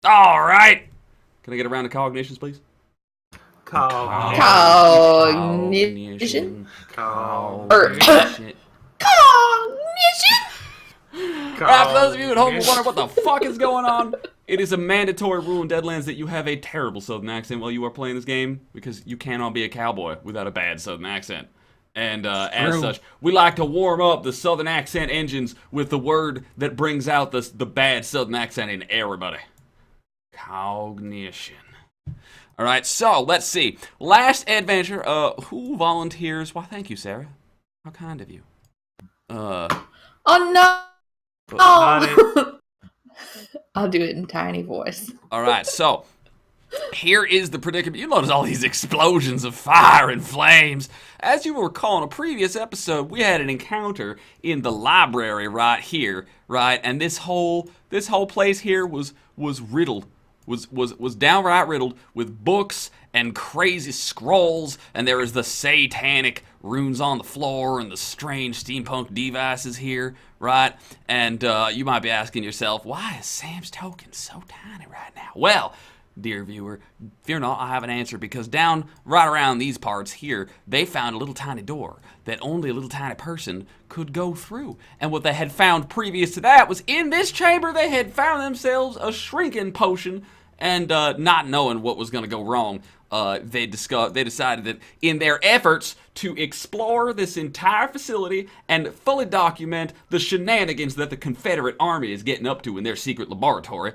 All right. Can I get a round of cognitions, please? Cognition. Cognition. Alright, for those of you at home who wonder what the fuck is going on, it is a mandatory rule in Deadlands that you have a terrible southern accent while you are playing this game, because you cannot be a cowboy without a bad southern accent. And as such, we like to warm up the southern accent engines with the word that brings out the bad southern accent in everybody. Cognition. Alright, so let's see. Last adventure, who volunteers? Why, thank you, Sarah. How kind of you. Oh no! Oh. I'll do it in tiny voice. Alright, so here is the predicament. You notice all these explosions of fire and flames. As you will recall in a previous episode, we had an encounter in the library right here, right? And this whole place here was riddled. Was downright riddled with books and crazy scrolls, and there is the satanic runes on the floor and the strange steampunk devices here, right? And you might be asking yourself, why is Sam's token so tiny right now? Well, dear viewer, fear not, I have an answer, because down right around these parts here, they found a little tiny door that only a little tiny person could go through. And what they had found previous to that was in this chamber, they had found themselves a shrinking potion, and not knowing what was going to go wrong, they decided that in their efforts to explore this entire facility and fully document the shenanigans that the Confederate Army is getting up to in their secret laboratory,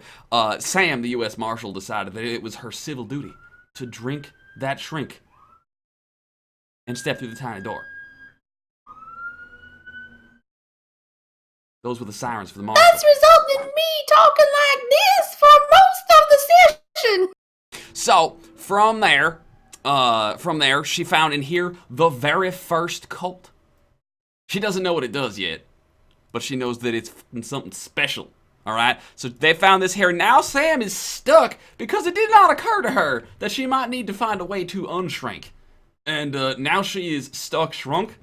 Sam, the U.S. Marshal, decided that it was her civil duty to drink that shrink and step through the tiny door. Those were the sirens for the Marshal. That's resulted in me talking like this for most of the session. So, from there, she found in here the very first cult. She doesn't know what it does yet, but she knows that it's something special, all right? So they found this here. Now Sam is stuck because it did not occur to her that she might need to find a way to unshrink. And now she is stuck shrunk,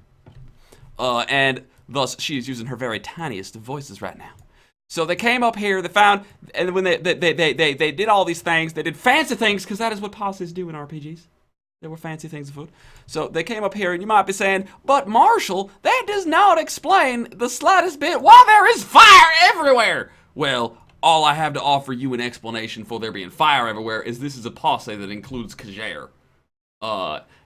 and thus she is using her very tiniest of voices right now. So they came up here, they found, and when they did all these things, they did fancy things, because that is what posses do in RPGs. There were fancy things afoot. So they came up here, and you might be saying, but Marshall, that does not explain the slightest bit why there is fire everywhere. Well, all I have to offer you an explanation for there being fire everywhere is this is a posse that includes Kjaer.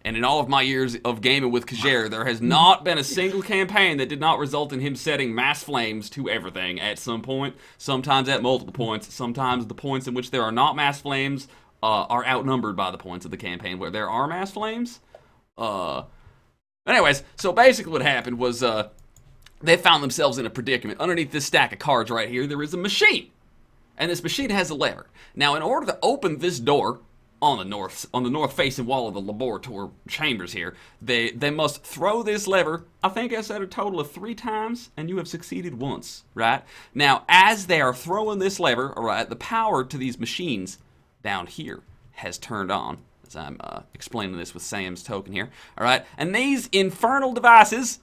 And in all of my years of gaming with Kjaer, there has not been a single campaign that did not result in him setting mass flames to everything at some point, sometimes at multiple points, sometimes the points in which there are not mass flames are outnumbered by the points of the campaign where there are mass flames. Anyways, so basically what happened was they found themselves in a predicament. Underneath this stack of cards right here, there is a machine. And this machine has a lever. Now, in order to open this door, on the north facing wall of the laboratory chambers here, they must throw this lever. I think I said a total of 3 times, and you have succeeded once, right? Now, as they are throwing this lever, all right, the power to these machines down here has turned on, as I'm explaining this with Sam's token here, all right? And these infernal devices,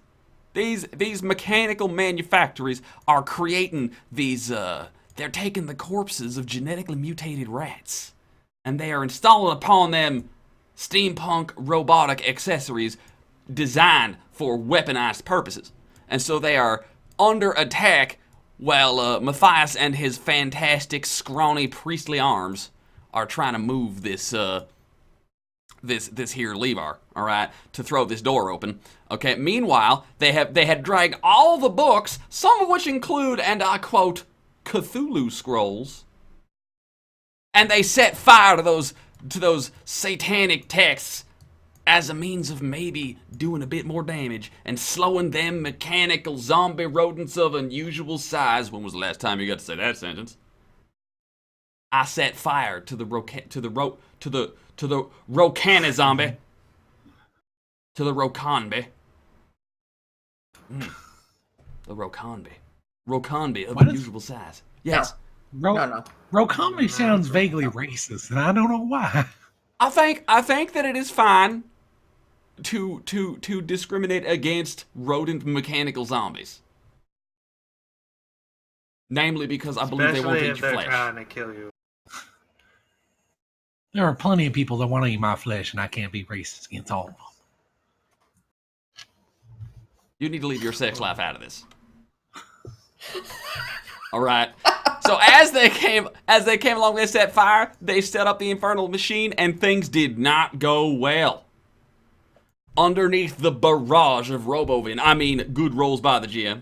these mechanical manufactories are creating these, they're taking the corpses of genetically mutated rats, and they are installing upon them steampunk robotic accessories designed for weaponized purposes. And so they are under attack while Matthias and his fantastic, scrawny, priestly arms are trying to move this here lever, all right, to throw this door open. Okay, meanwhile, they had dragged all the books, some of which include, and I quote, Cthulhu scrolls, and they set fire to those satanic texts as a means of maybe doing a bit more damage and slowing them mechanical zombie rodents of unusual size. When was the last time you got to say that sentence? I set fire to the Rokana zombie. To the Rokanbe. The Rokanbe. Rokanbe of unusual size. Yes. No. Rokanbe sounds vaguely racist, and I don't know why. I think that it is fine to discriminate against rodent mechanical zombies. Namely because I believe they won't eat your flesh. Especially if they're trying to kill you. There are plenty of people that want to eat my flesh, and I can't be racist against all of them. You need to leave your sex life out of this. All right. So as they came along, they set fire. They set up the infernal machine, and things did not go well. Underneath the barrage of Robovin, good rolls by the GM.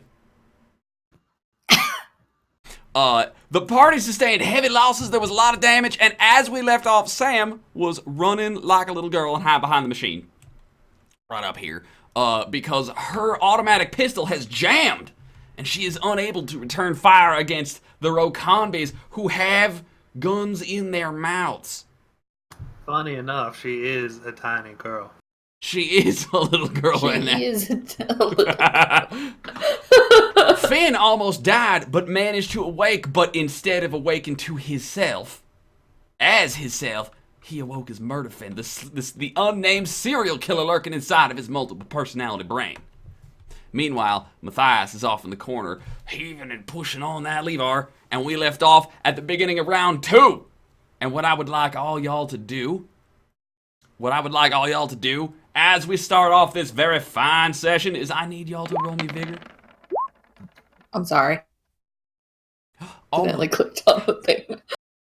The party sustained heavy losses. There was a lot of damage, and as we left off, Sam was running like a little girl and hide behind the machine. Right up here. Because her automatic pistol has jammed, and she is unable to return fire against the Rokanbes, who have guns in their mouths. Funny enough, she is a tiny girl. She is a little girl right now. She is a little Finn almost died, but managed to awake, but instead of awaking to himself, as himself, he awoke as Murder Finn, the unnamed serial killer lurking inside of his multiple personality brain. Meanwhile, Matthias is off in the corner, heaving and pushing on that lever, and we left off at the beginning of round 2. And what I would like all y'all to do, as we start off this very fine session, is I need y'all to roll me vigor. I'm sorry. Oh, I clicked on the thing.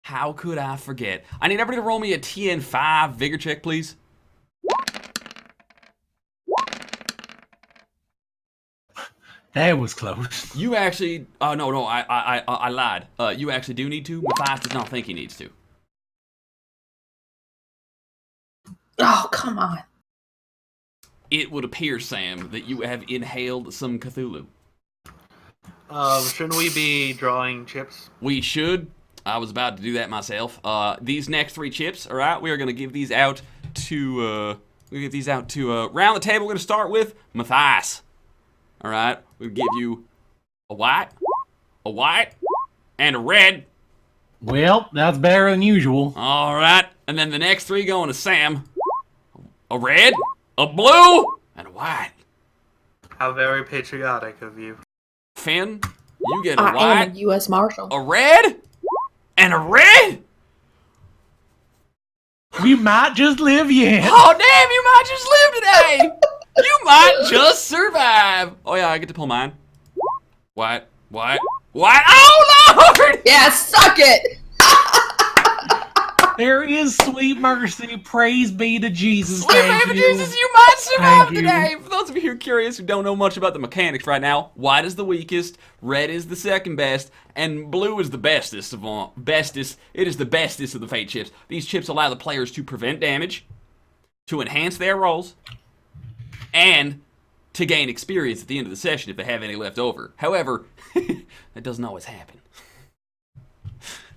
how could I forget? I need everybody to roll me a TN5 vigor check, please. That was close. You actually, no, I lied. You actually do need to. Matthias does not think he needs to. Oh, come on. It would appear, Sam, that you have inhaled some Cthulhu. Shouldn't we be drawing chips? We should. I was about to do that myself. These next 3 chips, all right, we are going to give these out to, round the table. We're going to start with Matthias. All right, we'll give you a white, and a red. Well, that's better than usual. All right, and then the next 3 going to Sam. A red, a blue, and a white. How very patriotic of you. Finn, you get a I white, am a U.S. Marshal. a red, and a red. We might just live yet. Oh, damn, you might just live today. You might just survive. Oh, yeah, I get to pull mine. White. Oh, Lord! Yeah, suck it! There is sweet mercy. Praise be to Jesus. Sweet Thank baby you. Jesus, you might survive Thank you. today. For those of you who are curious, who don't know much about the mechanics right now, white is the weakest, red is the second best, and blue is the bestest of all. It is the bestest of the fate chips. These chips allow the players to prevent damage, to enhance their rolls, and to gain experience at the end of the session if they have any left over. However, that doesn't always happen.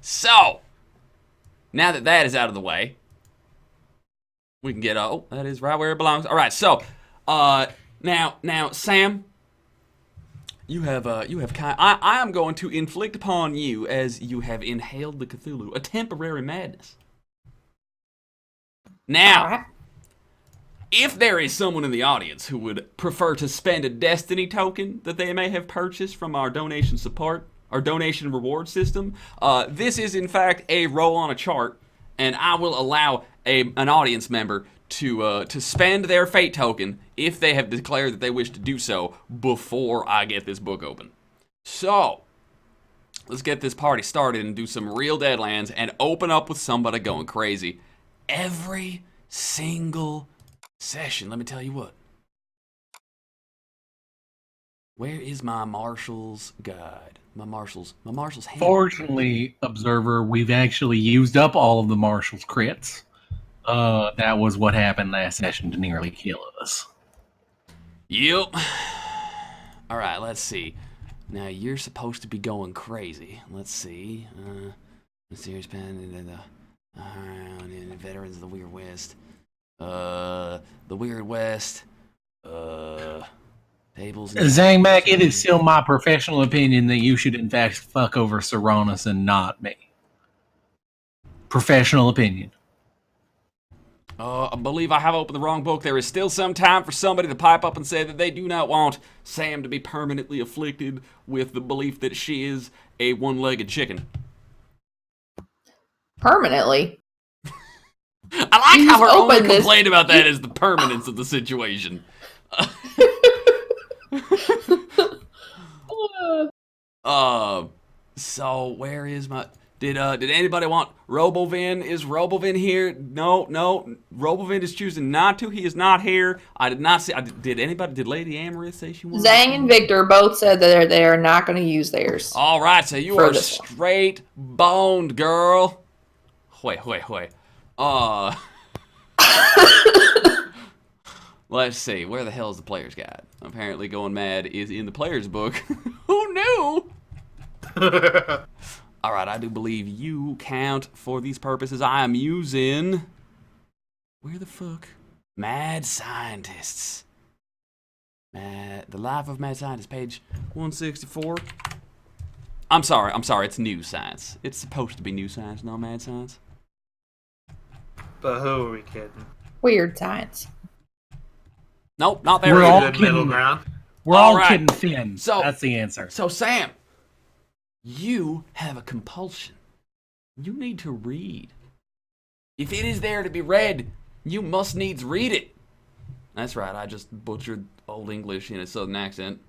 So, now that that is out of the way, we can get, that is right where it belongs. All right, so, now, Sam, I am going to inflict upon you, as you have inhaled the Cthulhu, a temporary madness. Now, All right. if there is someone in the audience who would prefer to spend a destiny token that they may have purchased from our donation support, our donation reward system, this is in fact a roll on a chart, and I will allow an audience member to spend their fate token if they have declared that they wish to do so before I get this book open. So, let's get this party started and do some real Deadlands and open up with somebody going crazy every single session. Let me tell you what. Where is my Marshal's guide? My Marshal's handbook. Fortunately, Observer, we've actually used up all of the Marshal's crits. That was what happened last session to nearly kill us. Yep. All right, let's see. Now, you're supposed to be going crazy. Let's see. The series pen and the Veterans of the Weird West. The Weird West. Tables. Zangback, it is still my professional opinion that you should in fact fuck over Serranus and not me. Professional opinion. I believe I have opened the wrong book. There is still some time for somebody to pipe up and say that they do not want Sam to be permanently afflicted with the belief that she is a one-legged chicken. Permanently. I like You how her just only open this- complaint about that is the permanence of the situation. So where is my... Did anybody want Robovin? Is Robovin here? No. Robovin is choosing not to. He is not here. I did not see... Did Lady Amaris say she wanted Zang and Victor both said that they are not going to use theirs. All right, so you For are this one. straight boned, girl. Wait. Let's see. Where the hell is the player's guide? Apparently going mad is in the player's book. Who knew? All right, I do believe you count for these purposes. I am using... Where the fuck? Mad Scientists. The Life of Mad Scientist, page 164. I'm sorry. It's New Science. It's supposed to be New Science, not Mad Science. But who are we kidding? Weird science. Nope, not there. We're either. all Good middle kidding. ground. We're All all right. kidding Finn. So- That's the answer. So, Sam, you have a compulsion. You need to read. If it is there to be read, you must needs read it. That's right, I just butchered Old English in a southern accent,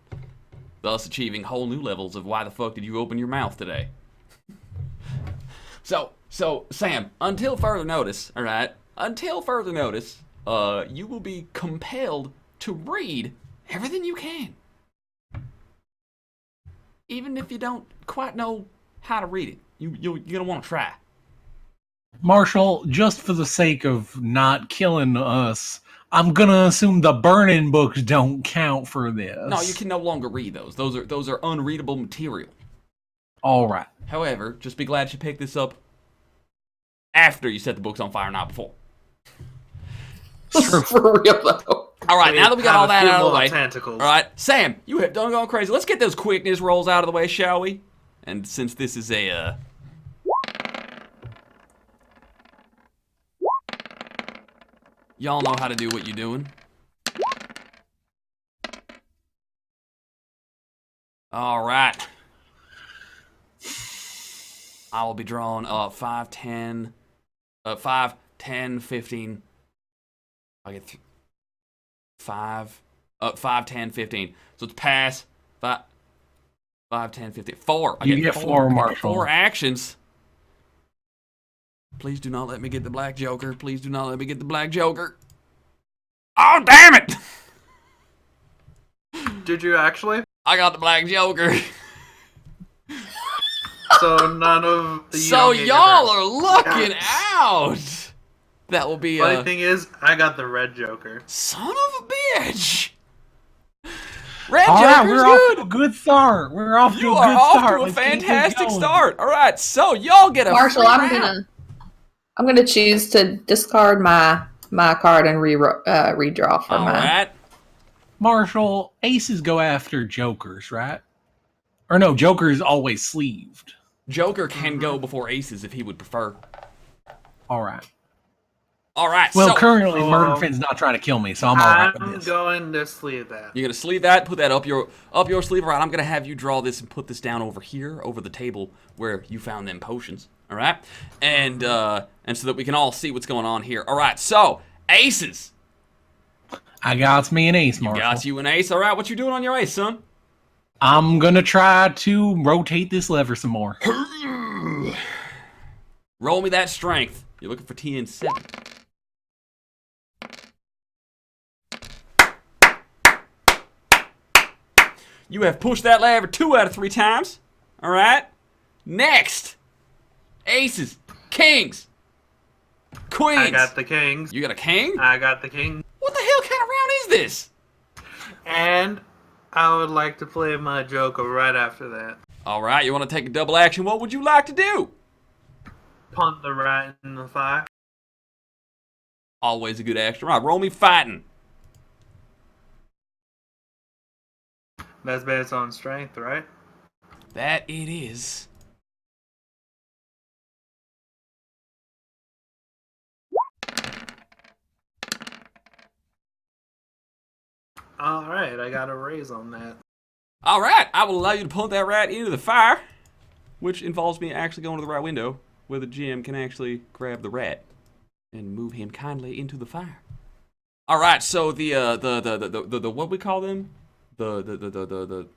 thus achieving whole new levels of why the fuck did you open your mouth today? So, Sam, until further notice, all right, you will be compelled to read everything you can. Even if you don't quite know how to read it, you're gonna want to try. Marshall, just for the sake of not killing us, I'm gonna assume the burning books don't count for this. No, you can no longer read those. Those are unreadable material. All right. However, just be glad you picked this up after you set the books on fire, not before. True. For real, though. All right, now that we got all that out of the way, Tentacles. all right, Sam, you have done gone crazy. Let's get those quickness rolls out of the way, shall we? And since this is a y'all know how to do what you're doing. All right. I will be drawing 5, 10, 15. I get 5, 10, 15. So it's pass, 5, 10, 15. 4. You get 4, Marshall. 4 actions. Please do not let me get the black joker. Please do not let me get the black joker. Oh, damn it! Did you actually? I got the black joker. So none of you So don't get your y'all turn. are looking out. That will be Funny thing is, I got the red joker. son of a bitch. Red All right, joker's we're good. off to a good start. We're off to You a are good off start. to a Let's keep this fantastic going. start. All right, so y'all get a Marshall, free I'm round. gonna choose to discard my card and redraw for All mine. right. Marshall, aces go after jokers, right? Or no, jokers always sleeved. Joker can go before aces if he would prefer. All right. All right. Well, so currently, Murderfin's not trying to kill me, so I'm all right with I'm this. going to sleeve that. you're gonna sleeve that. Put that up your sleeve. All right. I'm gonna have you draw this and put this down over here, over the table where you found them potions. All right. And so that we can all see what's going on here. All right. So aces. I got me an ace, Marshall. Got you an ace. All right. What you doing on your ace, son? I'm gonna try to rotate this lever some more. Roll me that strength. You're looking for TN7. You have pushed that lever 2 out of 3 times. All right. Next, aces, kings, queens. I got the kings. You got a king? I got the king. What the hell kind of round is this? And I would like to play my joker right after that. All right. You want to take a double action? What would you like to do? Punt the rat in the fire. Always a good action. All right. Roll me fighting. That's based on strength, right? That it is. Alright, I got a raise on that. All right, I will allow you to punt that rat into the fire, which involves me actually going to the right window where the GM can actually grab the rat. and move him kindly into the fire. All right, so the what we call them? The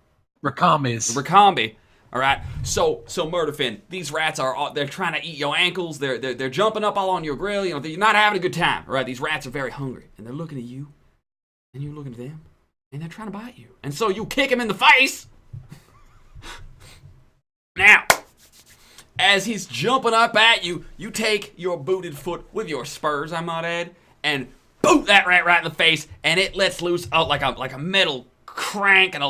Rakamis. Recombi. All right, so Murderfin, these rats they're trying to eat your ankles. They're jumping up all on your grill. You know, you're not having a good time. All right, these rats are very hungry, and they're looking at you, and you're looking at them, and they're trying to bite you. And so you kick him in the face. Now, as he's jumping up at you, you take your booted foot with your spurs, I might add, and boot that rat right in the face, and it lets loose like a metal crank and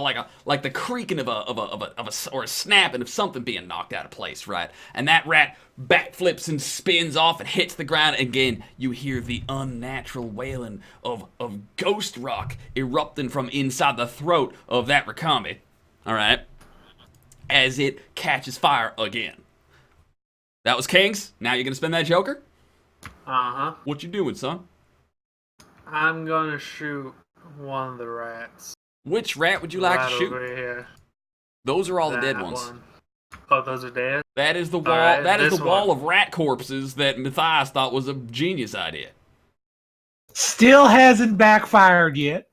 like the creaking of a snapping of something being knocked out of place, right? And that rat backflips and spins off and hits the ground. Again, you hear the unnatural wailing of ghost rock erupting from inside the throat of that Rakami. All right, as it catches fire again. That was King's. Now you're gonna spin that Joker. What you doing, son? I'm gonna shoot one of the rats. Which rat would you like to shoot? Over here. Those are all the dead That ones. one. Oh, those are dead? That is the wall. Right, that is the wall one. of rat corpses that Matthias thought was a genius idea. Still hasn't backfired yet.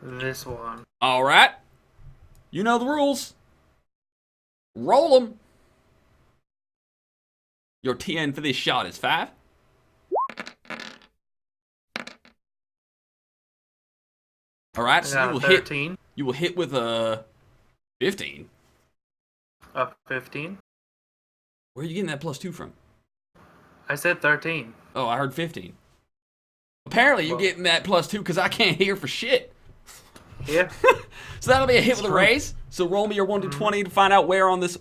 This one. All right, you know the rules. Roll them. Your TN for this shot is 5. All right, so you will 13. hit. You will hit with a 15. Up 15. Where are you getting that +2 from? I said 13. Oh, I heard 15. Apparently, you're getting that +2 because I can't hear for shit. Yeah. So that'll be a hit with a raise. So roll me your 1 to 20 to find out where on this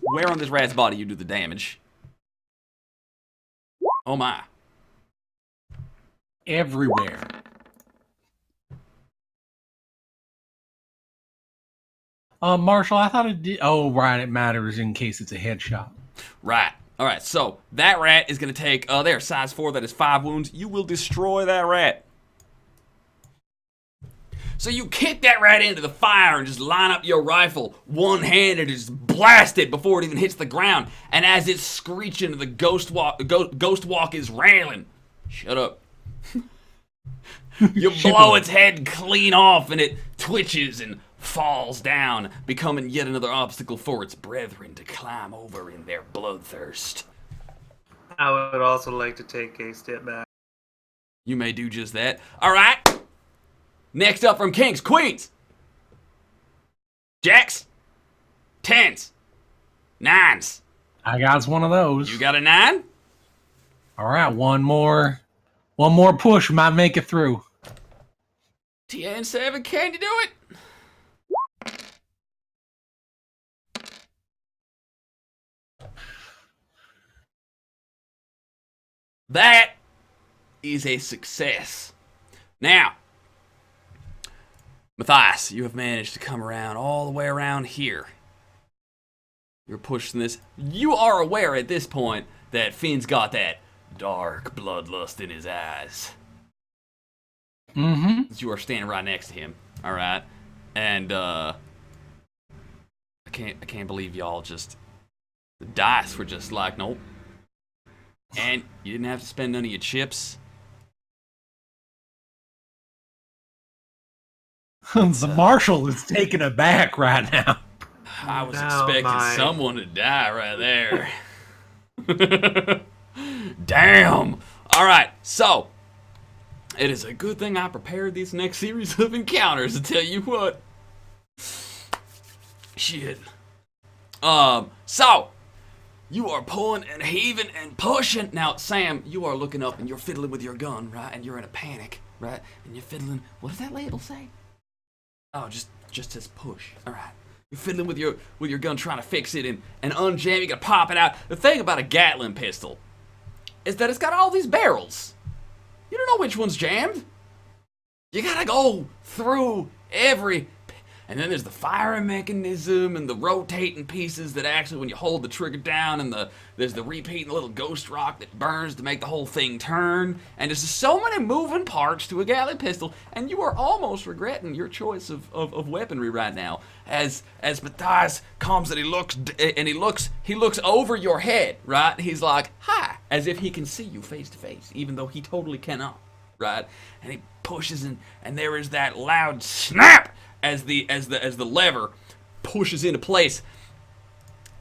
rat's body you do the damage. Oh my. Everywhere. Marshall, I thought it did. Oh, right, it matters in case it's a headshot. Right. All right, so that rat is going to take, there, size 4, that is 5 wounds. You will destroy that rat. So you kick that rat into the fire and just line up your rifle one-handed and just blast it before it even hits the ground. And as it's screeching, the ghost walk is railing. Shut up. You blow its head clean off and it twitches and falls down, becoming yet another obstacle for its brethren to climb over in their bloodthirst. I would also like to take a step back. You may do just that. All right. Next up from Kings, Queens. Jacks. 10s. 9s. I got one of those. You got a 9? All right, one more push might make it through. TN7, can you do it? That is a success. Now, Matthias, you have managed to come around all the way around here. You're pushing this. You are aware at this point that Finn's got that dark bloodlust in his eyes. Mm-hmm. You are standing right next to him. All right, and I can't believe y'all just the dice were just like nope. And you didn't have to spend none of your chips. The marshal is taken aback right now. I was No, expecting my- someone to die right there. Damn. All right, so it is a good thing I prepared this next series of encounters to tell you what. Shit. So you are pulling and heaving and pushing. Now, Sam, you are looking up and you're fiddling with your gun, right? And you're in a panic, right? And you're fiddling. What does that label say? Oh, just says push. All right. You're fiddling with your gun, trying to fix it and unjam. You gotta pop it out. The thing about a Gatling pistol is that it's got all these barrels. You don't know which one's jammed. You gotta go through every. And then there's the firing mechanism and the rotating pieces that actually, when you hold the trigger down, and there's the repeating little ghost rock that burns to make the whole thing turn. And there's just so many moving parts to a Gatling pistol, and you are almost regretting your choice of weaponry right now. As Matthias comes and he looks over your head, right? He's like, "Hi, as if he can see you face to face, even though he totally cannot, right? And he pushes and there is that loud snap as the lever pushes into place,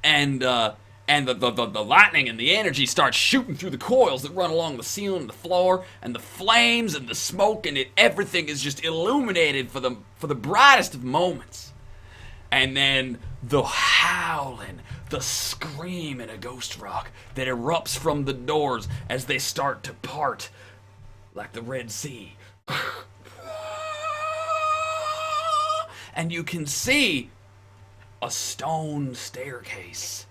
and the lightning and the energy starts shooting through the coils that run along the ceiling and the floor, and the flames and the smoke, and everything is just illuminated for the brightest of moments. And then the howling, the screaming of Ghost Rock that erupts from the doors as they start to part like the Red Sea. And you can see a stone staircase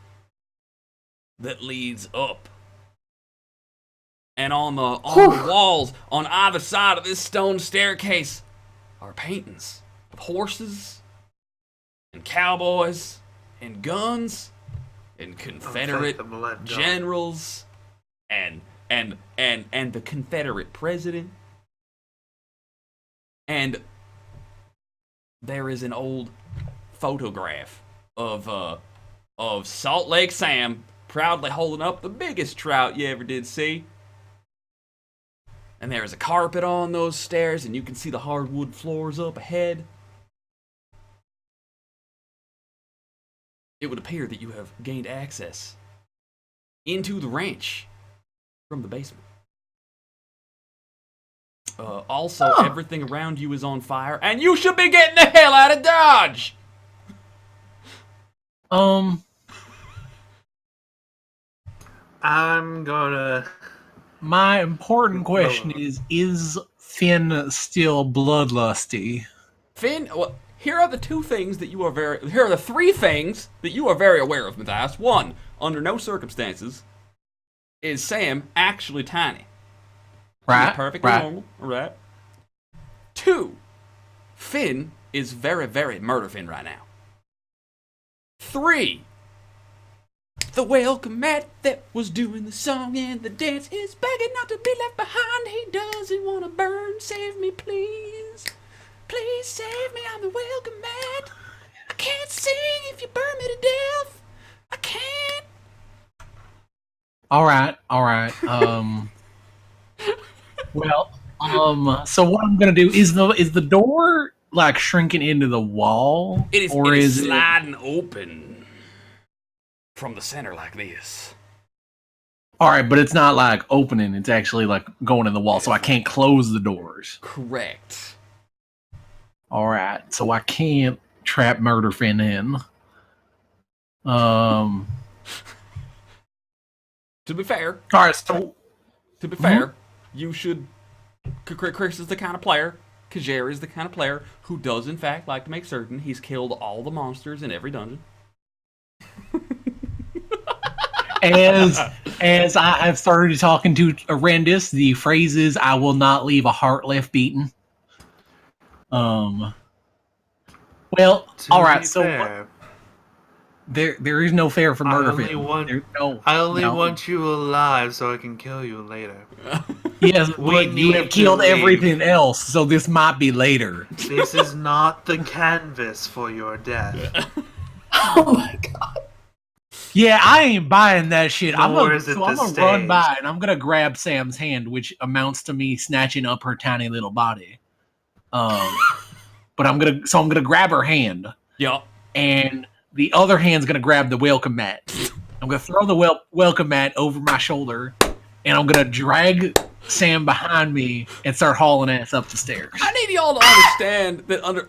that leads up. And on the walls on either side of this stone staircase are paintings of horses and cowboys and guns and Confederate generals and the Confederate president. And there is an old photograph of Salt Lake Sam proudly holding up the biggest trout you ever did see. And there is a carpet on those stairs, and you can see the hardwood floors up ahead. It would appear that you have gained access into the ranch from the basement. Also, everything around you is on fire, and you should be getting the hell out of Dodge! I'm gonna... My important question is Finn still bloodlusty? Finn, well, here are the three things that you are very aware of, Matthias. One, under no circumstances is Sam actually tiny. Right. He's perfectly normal, right? Two, Finn is very, very murder Finn right now. Three, the welcome mat that was doing the song and the dance is begging not to be left behind. He doesn't want to burn. Save me, please. Please save me. I'm the welcome mat. I can't sing if you burn me to death. I can't. All right. So what I'm gonna do is the door like shrinking into the wall, It is sliding open from the center like this. All right, but it's not like opening; it's actually like going in the wall, so I can't close the doors. Correct. All right, so I can't trap Murder Finn in. To be fair. All right, so to be fair, you should. Chris is the kind of player. Kajir is the kind of player who does in fact like to make certain he's killed all the monsters in every dungeon. As I have started talking to Arendis, the phrase is "I will not leave a heart left beaten." Well, all right. So there is no fair for Murder Finn. I only want you alive so I can kill you later. Yes, but you have killed everything else, so this might be later. This is not the canvas for your death. Oh my god. Yeah, I ain't buying that shit. I'm gonna stage. run by and I'm gonna grab Sam's hand, which amounts to me snatching up her tiny little body. But I'm gonna grab her hand. Yup. And the other hand's gonna grab the welcome mat. I'm gonna throw the welcome mat over my shoulder, and I'm gonna drag Sam behind me and start hauling ass up the stairs. I need y'all to understand that under.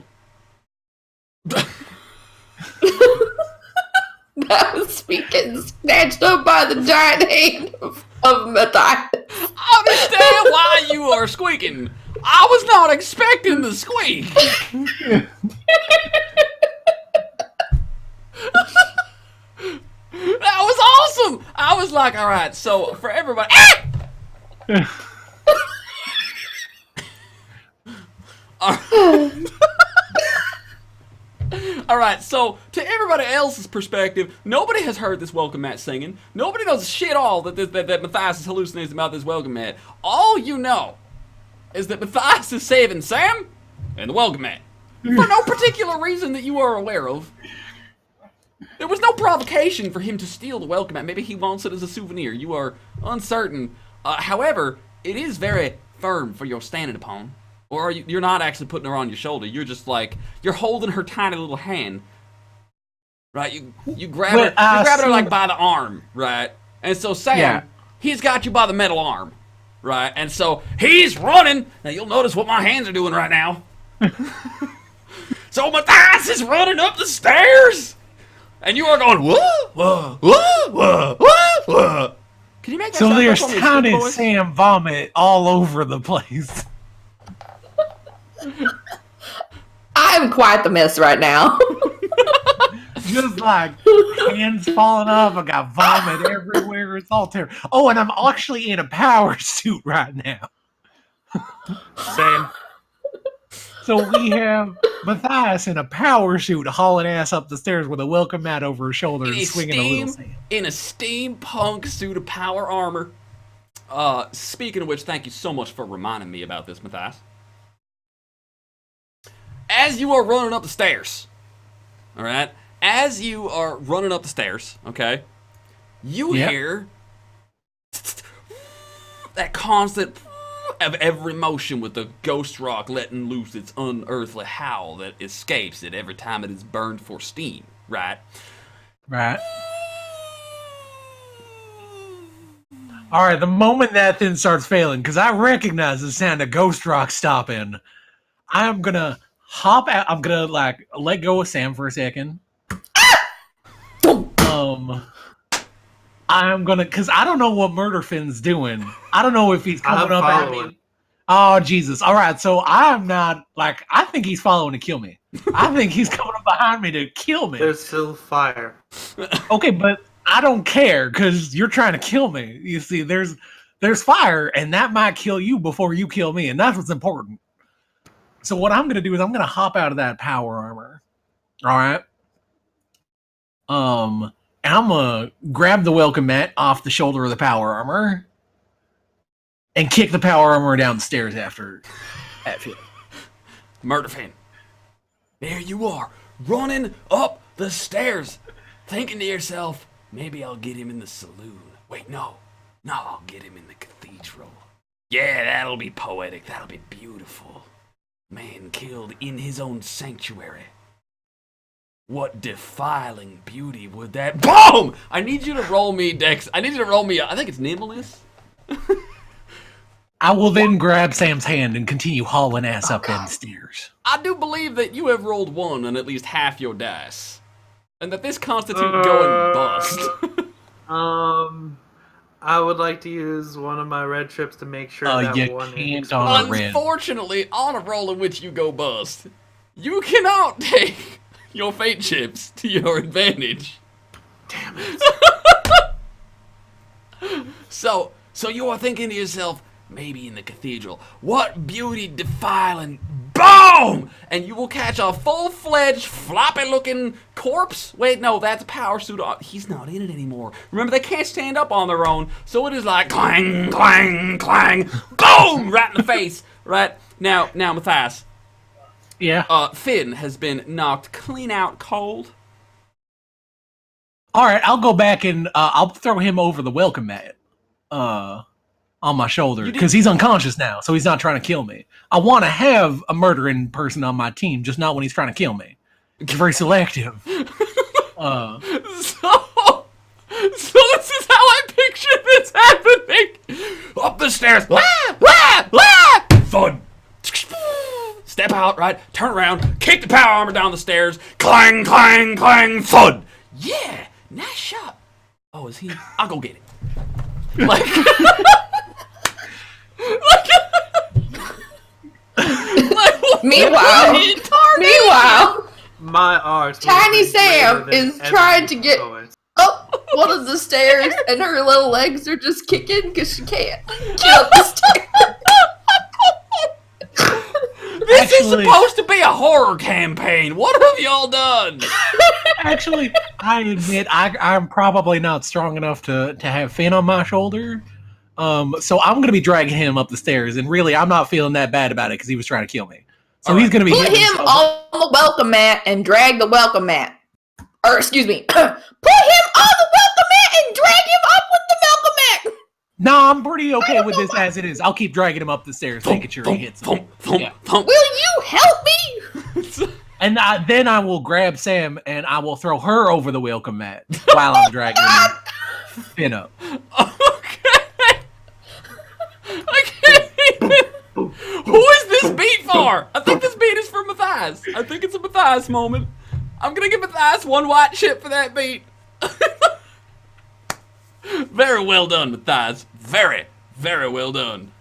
That was me getting snatched up by the giant hand of Matthias. Understand why you are squeaking. I was not expecting the squeak. That was awesome. I was like, all right, so for everybody. All right, so to everybody else's perspective, nobody has heard this welcome mat singing. Nobody knows shit all that Matthias is hallucinating about this welcome mat. All you know is that Matthias is saving Sam and the welcome mat for no particular reason that you are aware of. There was no provocation for him to steal the welcome mat. Maybe he wants it as a souvenir. You are uncertain. However, it is very firm for your standing upon. Or are you're not actually putting her on your shoulder. You're just like, you're holding her tiny little hand. Right? You grab her, you're grabbing her like by the arm, right? And so Sam, he's got you by the metal arm, right? And so he's running. Now you'll notice what my hands are doing right now. So Matthias is running up the stairs. And you are going, whoa, whoa, whoa, whoa, whoa, whoa. Can you make that so sound there's like tiny Sam vomit all over the place. I'm quite the mess right now. Just like hands falling off. I got vomit everywhere. It's all terrible. Oh, and I'm actually in a power suit right now. Same. So we have Matthias in a power suit hauling ass up the stairs with a welcome mat over his shoulder and swinging a little sand. In a steampunk suit of power armor. Speaking of which, thank you so much for reminding me about this, Matthias. As you are running up the stairs, all right? As you are running up the stairs, okay, you hear that constant of every motion with the ghost rock letting loose its unearthly howl that escapes it every time it is burned for steam, right? Right. All right, the moment that thing starts failing, because I recognize the sound of ghost rock stopping, I'm going to hop out. I'm going to, like, let go of Sam for a second. I'm gonna, cause I don't know what Murderfin's doing. I don't know if he's coming up at me. Oh Jesus! All right, so I'm not like I think he's following to kill me. I think he's coming up behind me to kill me. There's still fire. Okay, but I don't care because you're trying to kill me. You see, there's fire, and that might kill you before you kill me, and that's what's important. So what I'm gonna do is I'm gonna hop out of that power armor. All right. And I'm gonna grab the welcome mat off the shoulder of the power armor and kick the power armor down the stairs after that field. Murderfin, there you are, running up the stairs, thinking to yourself, maybe I'll get him in the saloon. Wait, no, I'll get him in the cathedral. Yeah, that'll be poetic, that'll be beautiful. Man killed in his own sanctuary. What defiling beauty would that... BOOM! I need you to roll me, Dex. I need you to roll me... I think it's nimbleness. I will then grab Sam's hand and continue hauling ass up them stairs. I do believe that you have rolled 1 on at least half your dice. And that this constitutes going bust. I would like to use one of my red chips to make sure that you one... can't on a red. Unfortunately, on a roll in which you go bust, you cannot take... your fate chips to your advantage. Damn it. So you are thinking to yourself, maybe in the cathedral, what beauty defiling, BOOM! And you will catch a full-fledged, floppy-looking corpse. Wait, no, that's a power suit. He's not in it anymore. Remember, they can't stand up on their own, so it is like clang, clang, clang, boom! Right in the face. Right? Now, Matthias. Yeah. Finn has been knocked clean out cold. All right, I'll go back and I'll throw him over the welcome mat on my shoulder because he's unconscious now, so he's not trying to kill me. I want to have a murdering person on my team, just not when he's trying to kill me. It's very selective. So this is how I picture this happening. Up the stairs. Wah, wah, wah. Thud. Step out, right? Turn around. Kick the power armor down the stairs. Clang, clang, clang. Thud. Yeah. Nice shot. Oh, is he? I'll go get it. Like, Meanwhile, my art. Tiny Sam is trying to get up one of the stairs, and her little legs are just kicking because she can't get up the stairs. This is supposed to be a horror campaign. What have y'all done? Actually, I admit I'm probably not strong enough to have Finn on my shoulder. So I'm going to be dragging him up the stairs, and really, I'm not feeling that bad about it because he was trying to kill me. So he's going to be put him on the welcome mat and drag the welcome mat. or excuse me, put him on the welcome mat and drag him up with the welcome mat. No, I'm pretty okay with this as it is. I'll keep dragging him up the stairs, making sure he hits him. Will you help me? And then I will grab Sam and I will throw her over the welcome mat while I'm dragging Finn up. Okay. I can't even. Who is this beat for? I think this beat is for Matthias. I think it's a Matthias moment. I'm gonna give Matthias one white chip for that beat. Very well done, Matthias. Very, very well done.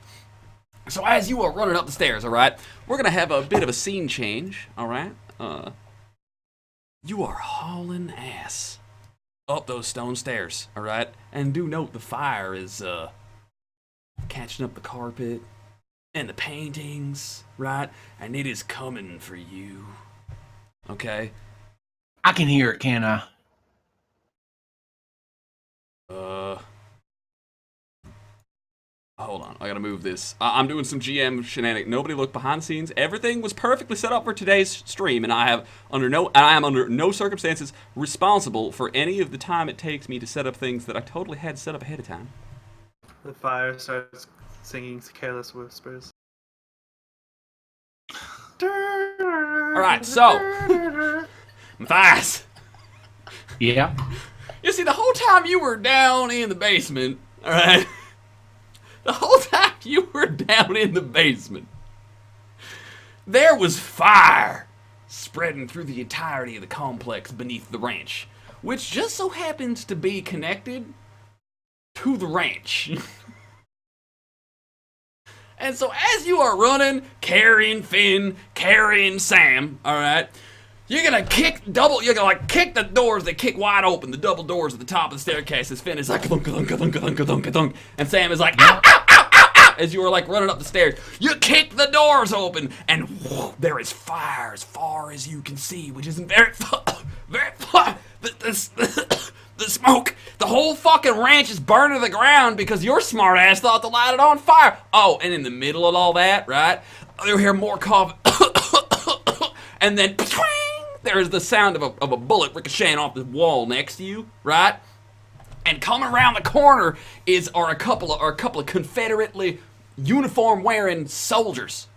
So as you are running up the stairs, all right, we're gonna have a bit of a scene change, all right. You are hauling ass up those stone stairs, all right, and do note the fire is catching up the carpet and the paintings, right, and it is coming for you. Okay. I can hear it, can I? Hold on, I gotta move this. I'm doing some GM shenanigans. Nobody looked behind the scenes. Everything was perfectly set up for today's stream, and I am under no circumstances responsible for any of the time it takes me to set up things that I totally had set up ahead of time. The fire starts singing careless whispers. Alright, so Matthias. Yeah. You see, the whole time you were down in the basement, alright? The whole time you were down in the basement, there was fire spreading through the entirety of the complex beneath the ranch, which just so happens to be connected to the ranch. And so as you are running, carrying Finn, carrying Sam, alright, you're gonna kick the doors that kick wide open, the double doors at the top of the staircase, as Finn is like thunk, thunk, thunk, thunk, thunk, thunk, and Sam is like ow, ow, ow, ow, ow, as you are like running up the stairs. You kick the doors open, and whoa, there is fire as far as you can see, which isn't very far. The smoke, the whole fucking ranch is burning to the ground because your smart ass thought to light it on fire. Oh, and in the middle of all that, right, you'll hear more coughing, and then there's the sound of a bullet ricocheting off the wall next to you, right? And coming around the corner are a couple of Confederately uniform wearing soldiers.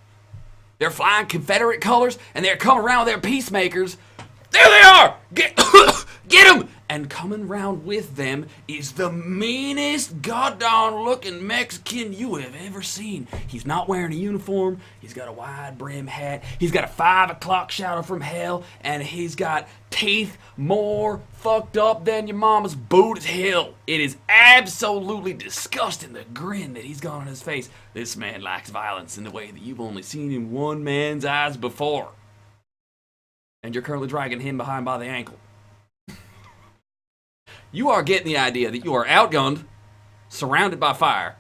They're flying Confederate colors, and they're coming around with their peacemakers. There they are! Get them! And coming round with them is the meanest goddamn looking Mexican you have ever seen. He's not wearing a uniform. He's got a wide brim hat. He's got a 5 o'clock shadow from hell. And he's got teeth more fucked up than your mama's boot as hell. It is absolutely disgusting, the grin that he's got on his face. This man likes violence in the way that you've only seen in one man's eyes before. And you're currently dragging him behind by the ankle. You are getting the idea that you are outgunned, surrounded by fire,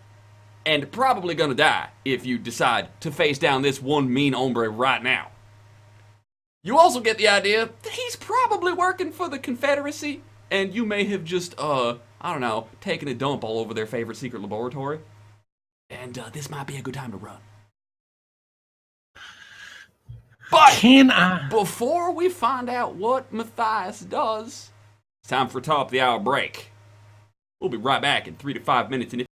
and probably gonna die if you decide to face down this one mean hombre right now. You also get the idea that he's probably working for the Confederacy, and you may have just, I don't know, taken a dump all over their favorite secret laboratory. And this might be a good time to run. But before we find out what Matthias does, it's time for a top of the hour break. We'll be right back in 3 to 5 minutes. And if